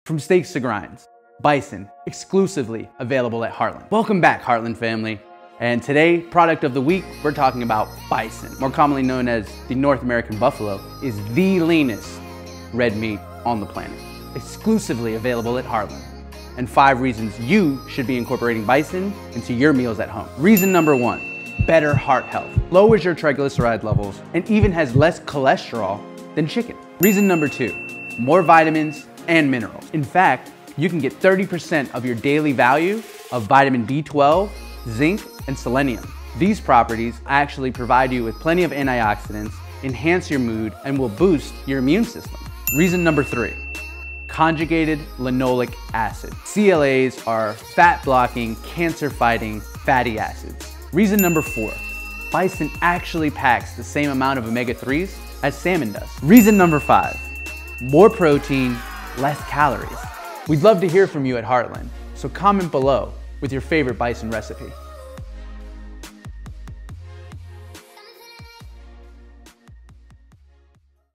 From steaks to grinds, Bison, exclusively available at Heartland. Welcome back, Heartland family. And today, product of the week, we're talking about Bison, more commonly known as the North American buffalo, is the leanest red meat on the planet, exclusively available at Heartland. And 5 reasons you should be incorporating Bison into your meals at home. Reason number 1, better heart health. Lowers your triglyceride levels and even has less cholesterol than chicken. Reason number 2, more vitamins and minerals. In fact, you can get 30% of your daily value of vitamin B12, zinc, and selenium. These properties actually provide you with plenty of antioxidants, enhance your mood, and will boost your immune system. Reason number 3, conjugated linoleic acid. CLAs are fat-blocking, cancer-fighting fatty acids. Reason number 4, Bison actually packs the same amount of omega-3s as salmon does. Reason number 5, more protein, less calories. We'd love to hear from you at Heartland, so comment below with your favorite Bison recipe.